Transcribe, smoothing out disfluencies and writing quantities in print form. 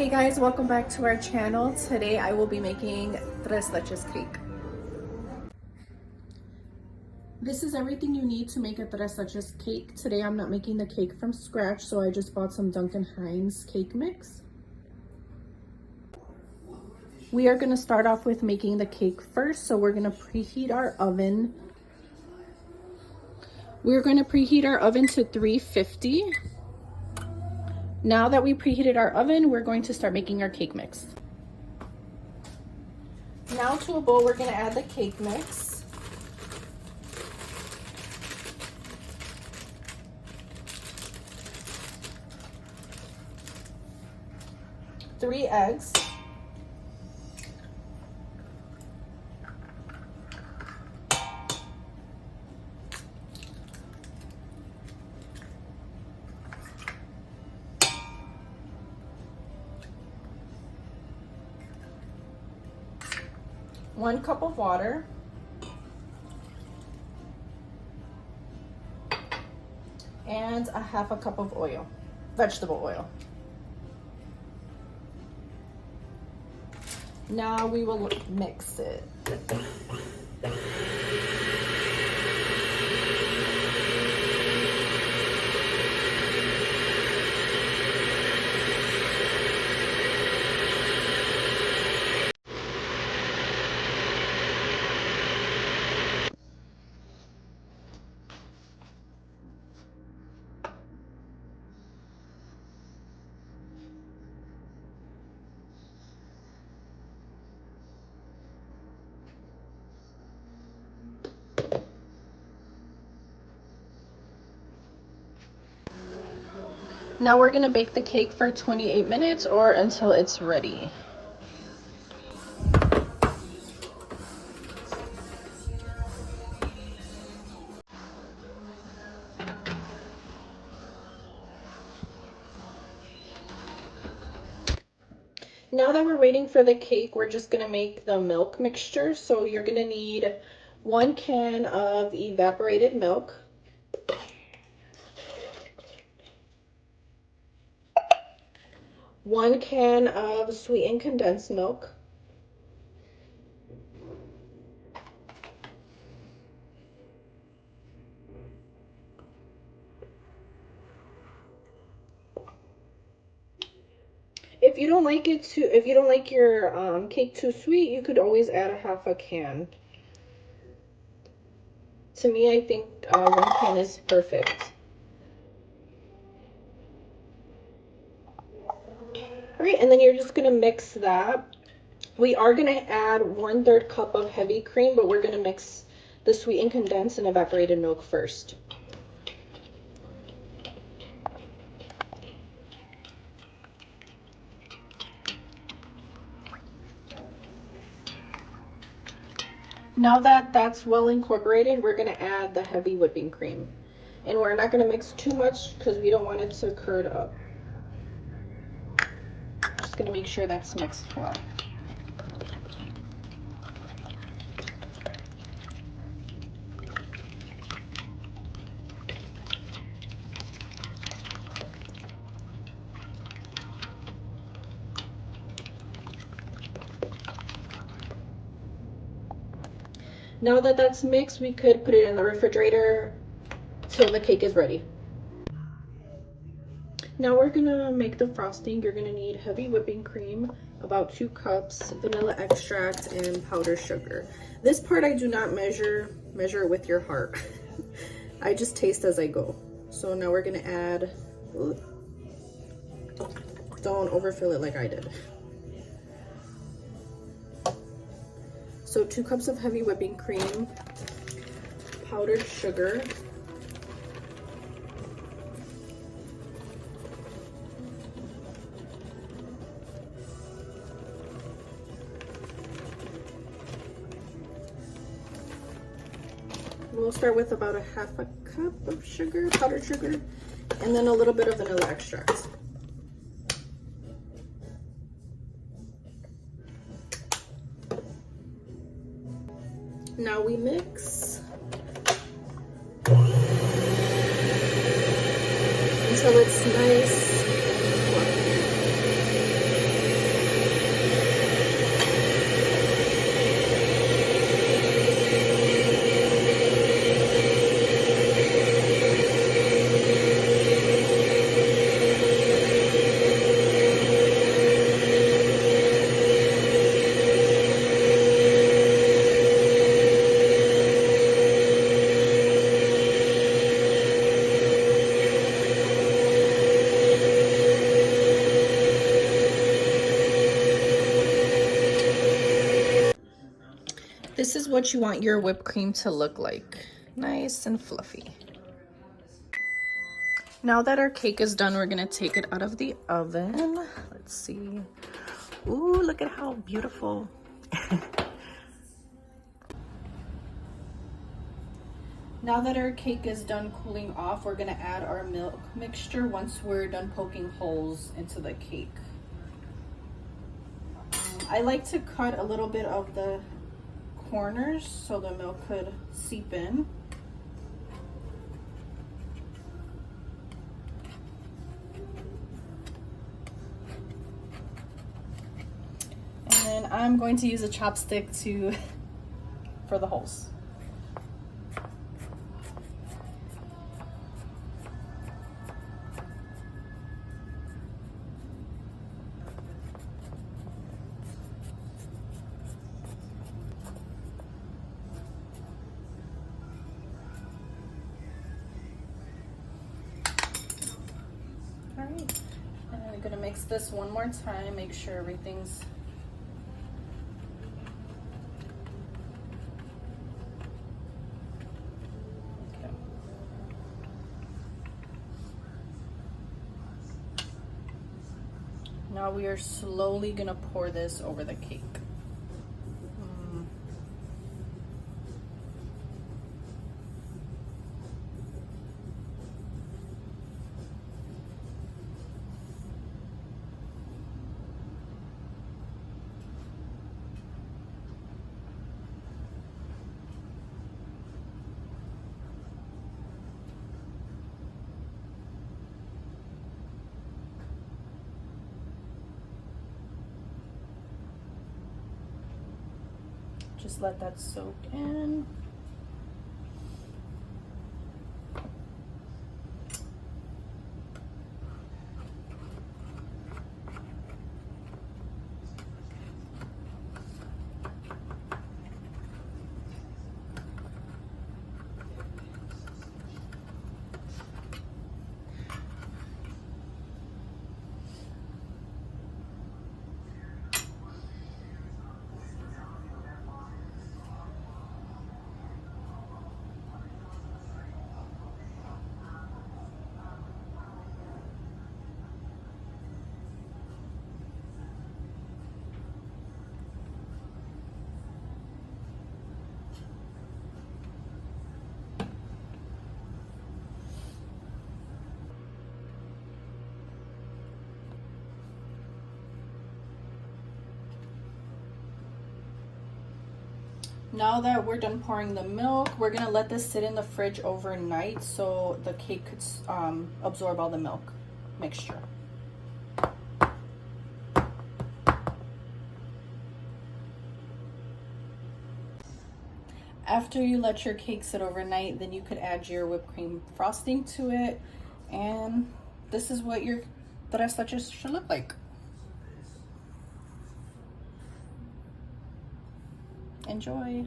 Hey guys, welcome back to our channel. Today I will be making tres leches cake. This is everything you need to make a tres leches cake. Today I'm not making the cake from scratch, so I just bought some Duncan Hines cake mix. We are going to start off with making the cake first, so we're going to preheat our oven. We're going to preheat our oven to 350. Now that we preheated our oven, we're going to start making our cake mix. Now to a bowl, we're going to add the cake mix. Three eggs. One cup of water, and a half a cup of oil, vegetable oil. Now we will mix it. Now we're going to bake the cake for 28 minutes or until it's ready. Now that we're waiting for the cake, we're just going to make the milk mixture. So you're going to need 1 can of evaporated milk, 1 can of sweetened condensed milk, if you don't like your cake too sweet, you could always add a half a can. To me, I think 1 can is perfect. All right, and then you're just gonna mix that. We are gonna add 1/3 cup of heavy cream, but we're gonna mix the sweetened condensed and evaporated milk first. Now that that's well incorporated, we're gonna add the heavy whipping cream. And we're not gonna mix too much because we don't want it to curd up. Just gonna make sure that's mixed well. Now that that's mixed, we could put it in the refrigerator till the cake is ready. Now we're gonna make the frosting. You're gonna need heavy whipping cream, about 2 cups, vanilla extract, and powdered sugar. This part I do not measure it with your heart. I just taste as I go. So now we're gonna add, don't overfill it like I did. So 2 cups of heavy whipping cream, powdered sugar, we'll start with about a half a cup of sugar, powdered sugar, and then a little bit of vanilla extract. Now we mix until it's nice and fluffy. This is what you want your whipped cream to look like. Nice and fluffy. Now that our cake is done, we're gonna take it out of the oven. Let's see. Ooh, look at how beautiful. Now that our cake is done cooling off, we're gonna add our milk mixture once we're done poking holes into the cake. I like to cut a little bit of the corners so the milk could seep in. And then I'm going to use a chopstick for the holes. All right, and I'm gonna mix this one more time, make sure everything's okay. Now we are slowly gonna pour this over the cake. Just let that soak in. Now that we're done pouring the milk, we're gonna let this sit in the fridge overnight so the cake could absorb all the milk mixture. After you let your cake sit overnight, then you could add your whipped cream frosting to it, and this is what your tres leches should look like. Enjoy.